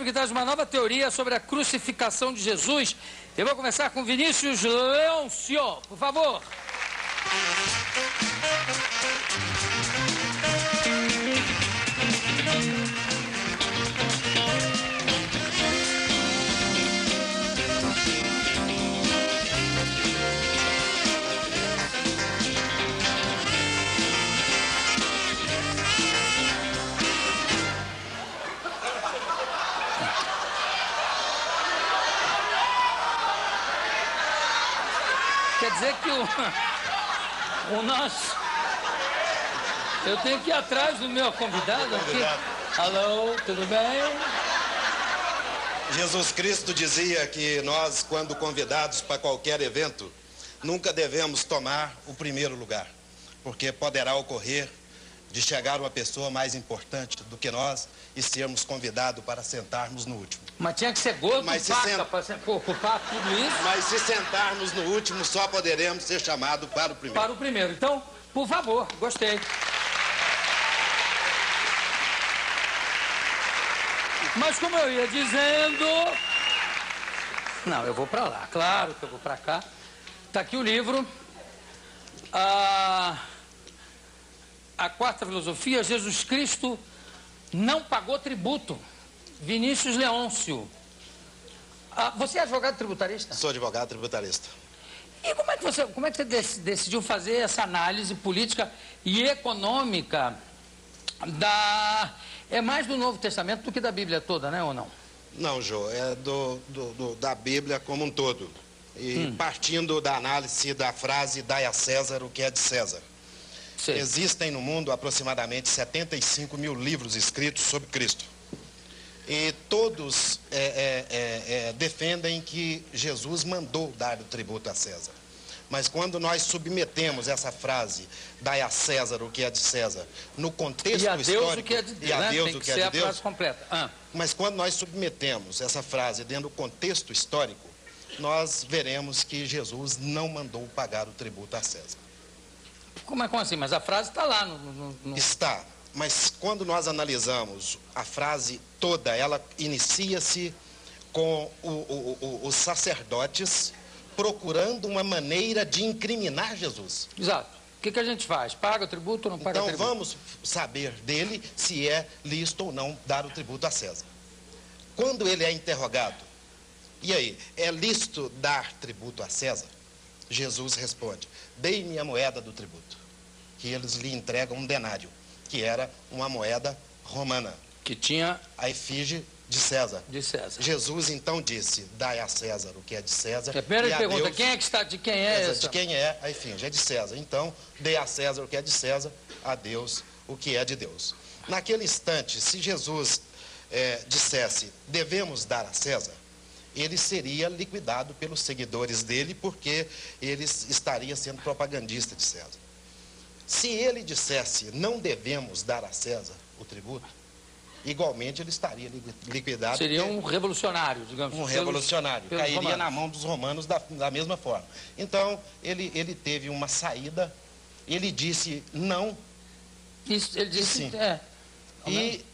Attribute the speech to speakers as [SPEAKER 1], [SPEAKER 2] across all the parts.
[SPEAKER 1] que traz uma nova teoria sobre a crucificação de Jesus. Eu vou começar com Vinícius Leôncio, por favor. Quer dizer que o nosso... Eu tenho que ir atrás do meu convidado aqui. Alô, tudo bem?
[SPEAKER 2] Jesus Cristo dizia que nós, quando convidados para qualquer evento, nunca devemos tomar o primeiro lugar, porque poderá ocorrer de chegar uma pessoa mais importante do que nós e sermos convidados para sentarmos no último.
[SPEAKER 1] Mas tinha que ser gordo, faca, para ocupar tudo isso.
[SPEAKER 2] Mas se sentarmos no último, só poderemos ser chamados para o primeiro.
[SPEAKER 1] Para o primeiro. Então, por favor, gostei. Mas como eu ia dizendo... Não, eu vou para lá. Claro que eu vou para cá. Está aqui o livro. A quarta filosofia, Jesus Cristo não pagou tributo. Vinícius Leôncio. Você é advogado tributarista?
[SPEAKER 2] Sou advogado tributarista.
[SPEAKER 1] E como é que você decidiu fazer essa análise política e econômica É mais do Novo Testamento do que da Bíblia toda, né, ou não?
[SPEAKER 2] Não, Jô, é da Bíblia como um todo. E partindo da análise da frase, dai a César o que é de César. Sim. Existem no mundo aproximadamente 75 mil livros escritos sobre Cristo. E todos defendem que Jesus mandou dar o tributo a César. Mas quando nós submetemos essa frase, dai a César o que é de César, no contexto histórico... E a Deus o que é de Deus,
[SPEAKER 1] e a Deus o que é de Deus. Tem que ser a frase completa.
[SPEAKER 2] Mas quando nós submetemos essa frase dentro do contexto histórico, nós veremos que Jesus não mandou pagar o tributo a César.
[SPEAKER 1] Como assim? Mas a frase está lá no...
[SPEAKER 2] Está. Mas quando nós analisamos a frase toda, ela inicia-se com os sacerdotes procurando uma maneira de incriminar Jesus.
[SPEAKER 1] Exato. O que a gente faz? Paga o tributo ou não paga o tributo?
[SPEAKER 2] Então vamos saber dele se é lícito ou não dar o tributo a César. Quando ele é interrogado, e aí, é lícito dar tributo a César? Jesus responde, dei-me a moeda do tributo. Que eles lhe entregam um denário, que era uma moeda romana.
[SPEAKER 1] Que tinha
[SPEAKER 2] a efígie de César.
[SPEAKER 1] De César.
[SPEAKER 2] Jesus então disse, dai a César o que é de César.
[SPEAKER 1] A primeira pergunta, Deus, quem é que está, de quem é essa?
[SPEAKER 2] De quem é a efígie? É de César. Então, dê a César o que é de César, a Deus o que é de Deus. Naquele instante, se Jesus dissesse, devemos dar a César, ele seria liquidado pelos seguidores dele, porque ele estaria sendo propagandista de César. Se ele dissesse, não devemos dar a César o tributo, igualmente ele estaria liquidado.
[SPEAKER 1] Seria um revolucionário, digamos.
[SPEAKER 2] Um revolucionário. Cairia na mão dos romanos da mesma forma. Então, ele teve uma saída, ele disse não.
[SPEAKER 1] Isso, ele disse
[SPEAKER 2] sim. E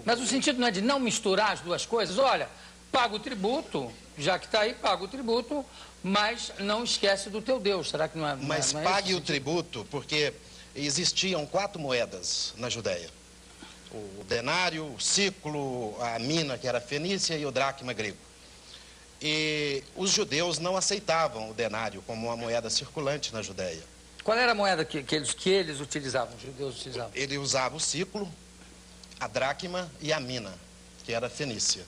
[SPEAKER 1] mas o sentido não é de não misturar as duas coisas? Olha, paga o tributo, já que está aí, paga o tributo, mas não esquece do teu Deus. Será que não é?
[SPEAKER 2] Mas
[SPEAKER 1] não é
[SPEAKER 2] pague o tributo, porque existiam 4 moedas na Judéia. O denário, o sículo, a mina, que era fenícia, e o dracma grego. E os judeus não aceitavam o denário como uma moeda circulante na Judéia.
[SPEAKER 1] Qual era a moeda que eles utilizavam, os judeus utilizavam?
[SPEAKER 2] Ele usava o sículo, a dracma e a mina, que era fenícia.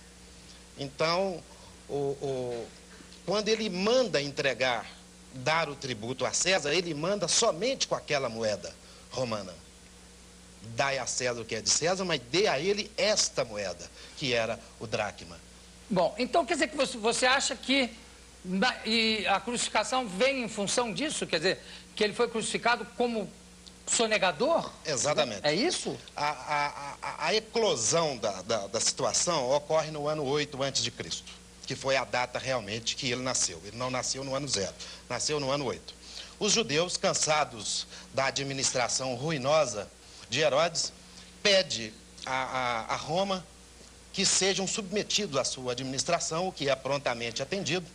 [SPEAKER 2] Então, quando ele manda entregar, dar o tributo a César, ele manda somente com aquela moeda romana. Dai a César o que é de César, mas dê a ele esta moeda, que era o dracma.
[SPEAKER 1] Bom, então quer dizer que você acha que a crucificação vem em função disso? Quer dizer, que ele foi crucificado como sonegador?
[SPEAKER 2] Exatamente.
[SPEAKER 1] É isso?
[SPEAKER 2] A eclosão da situação ocorre no ano 8 a.C., que foi a data realmente que ele nasceu. Ele não nasceu no ano 0, nasceu no ano 8. Os judeus, cansados da administração ruinosa de Herodes, pede a Roma que sejam submetidos à sua administração, o que é prontamente atendido,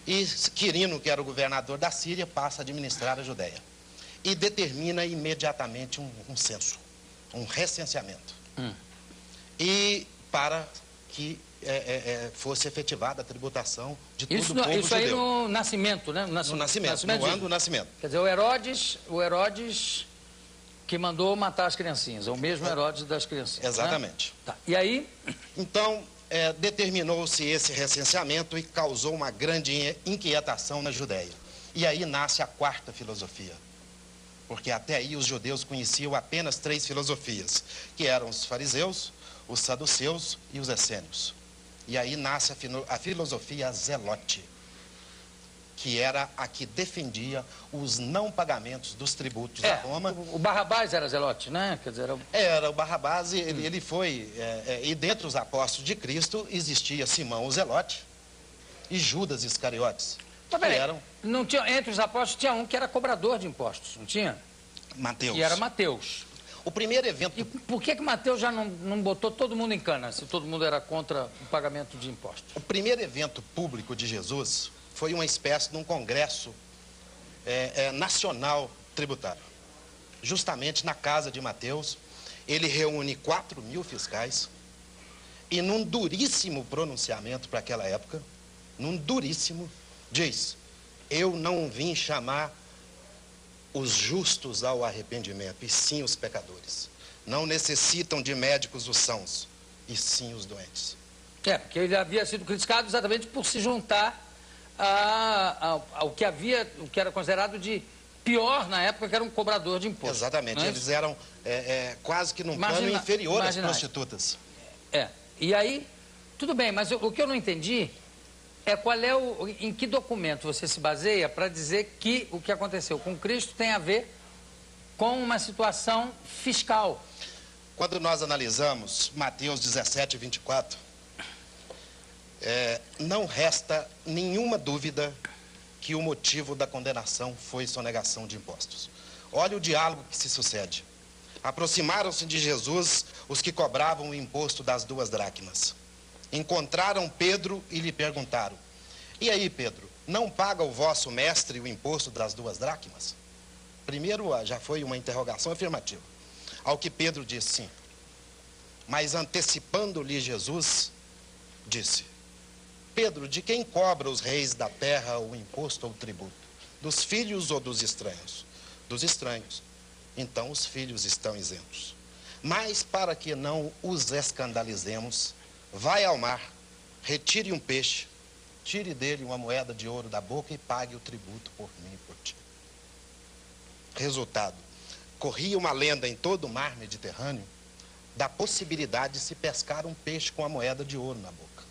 [SPEAKER 2] e Quirino, que era o governador da Síria, passa a administrar a Judéia. E determina imediatamente um censo, um recenseamento. E para que fosse efetivada a tributação de todo o povo judeu.
[SPEAKER 1] Isso aí no nascimento, né?
[SPEAKER 2] No ano do nascimento.
[SPEAKER 1] Quer dizer, o Herodes que mandou matar as criancinhas, é o mesmo Herodes das criancinhas.
[SPEAKER 2] Exatamente.
[SPEAKER 1] Né? Tá. E aí?
[SPEAKER 2] Então, determinou-se esse recenseamento e causou uma grande inquietação na Judéia. E aí nasce a quarta filosofia. Porque até aí os judeus conheciam apenas 3 filosofias, que eram os fariseus, os saduceus e os essênios. E aí nasce a filosofia zelote, que era a que defendia os não pagamentos dos tributos a Roma.
[SPEAKER 1] O Barrabás era zelote, né? Quer dizer,
[SPEAKER 2] era o Barrabás, ele foi... e dentre os apóstolos de Cristo existia Simão o Zelote e Judas Iscariotes.
[SPEAKER 1] Não tinha, entre os apóstolos tinha um que era cobrador de impostos, não tinha?
[SPEAKER 2] Mateus.
[SPEAKER 1] E era Mateus.
[SPEAKER 2] O primeiro evento...
[SPEAKER 1] E por que Mateus já não botou todo mundo em cana, se todo mundo era contra o pagamento de impostos?
[SPEAKER 2] O primeiro evento público de Jesus foi uma espécie de um congresso nacional tributário. Justamente na casa de Mateus, ele reúne 4.000 fiscais e num duríssimo pronunciamento para aquela época, diz: eu não vim chamar os justos ao arrependimento, e sim os pecadores. Não necessitam de médicos os sãos, e sim os doentes.
[SPEAKER 1] Porque ele havia sido criticado exatamente por se juntar ao que era considerado de pior na época, que era um cobrador de impostos.
[SPEAKER 2] Exatamente, eles eram quase que num plano inferior às prostitutas.
[SPEAKER 1] E aí, tudo bem, mas o que eu não entendi em que documento você se baseia para dizer que o que aconteceu com Cristo tem a ver com uma situação fiscal.
[SPEAKER 2] Quando nós analisamos Mateus 17, 24, não resta nenhuma dúvida que o motivo da condenação foi sonegação de impostos. Olha o diálogo que se sucede. Aproximaram-se de Jesus os que cobravam o imposto das 2 dracmas. Encontraram Pedro e lhe perguntaram: e aí, Pedro, não paga o vosso mestre o imposto das 2 dracmas? Primeiro já foi uma interrogação afirmativa. Ao que Pedro disse sim. Mas antecipando-lhe Jesus, disse: Pedro, de quem cobra os reis da terra o imposto ou o tributo? Dos filhos ou dos estranhos? Dos estranhos. Então os filhos estão isentos. Mas para que não os escandalizemos, vai ao mar, retire um peixe, tire dele uma moeda de ouro da boca e pague o tributo por mim e por ti. Resultado: corria uma lenda em todo o mar Mediterrâneo da possibilidade de se pescar um peixe com a moeda de ouro na boca.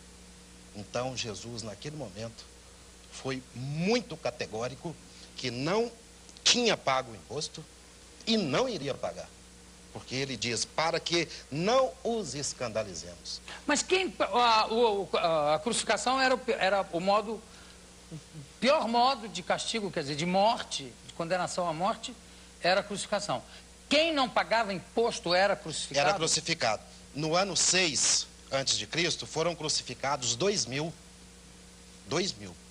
[SPEAKER 2] Então Jesus, naquele momento, foi muito categórico que não tinha pago o imposto e não iria pagar. Porque ele diz: para que não os escandalizemos.
[SPEAKER 1] Mas a crucificação era o pior modo de castigo, quer dizer, de morte, de condenação à morte, era a crucificação. Quem não pagava imposto era crucificado?
[SPEAKER 2] Era crucificado. No ano 6 a.C., foram crucificados 2.000.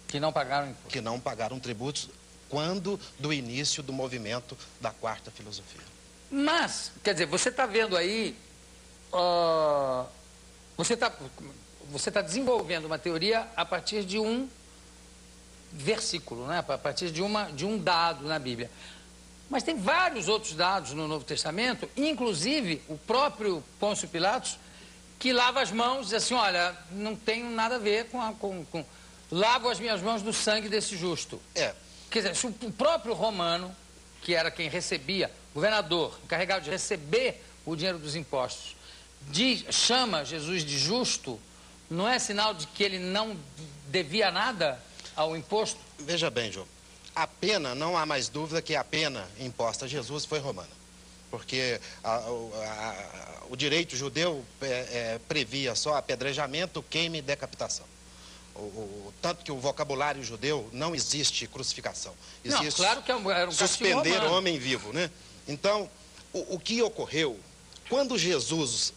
[SPEAKER 1] Que não pagaram imposto.
[SPEAKER 2] Que não pagaram tributos quando do início do movimento da quarta filosofia.
[SPEAKER 1] Mas, quer dizer, você está vendo aí, você tá desenvolvendo uma teoria a partir de um versículo, né? A partir de um dado na Bíblia. Mas tem vários outros dados no Novo Testamento, inclusive o próprio Pôncio Pilatos, que lava as mãos e diz assim: olha, não tenho nada a ver com lavo as minhas mãos do sangue desse justo. Quer dizer, se o próprio romano, que era quem recebia, governador, encarregado de receber o dinheiro dos impostos, chama Jesus de justo, não é sinal de que ele não devia nada ao imposto?
[SPEAKER 2] Veja bem, João, a pena, não há mais dúvida que a pena imposta a Jesus foi romana. Porque o direito judeu previa só apedrejamento, queima e decapitação. Tanto que o vocabulário judeu não existe crucificação. Existe
[SPEAKER 1] não, claro que era um
[SPEAKER 2] suspender
[SPEAKER 1] romano.
[SPEAKER 2] Homem vivo, né? Então, o que ocorreu Quando Jesus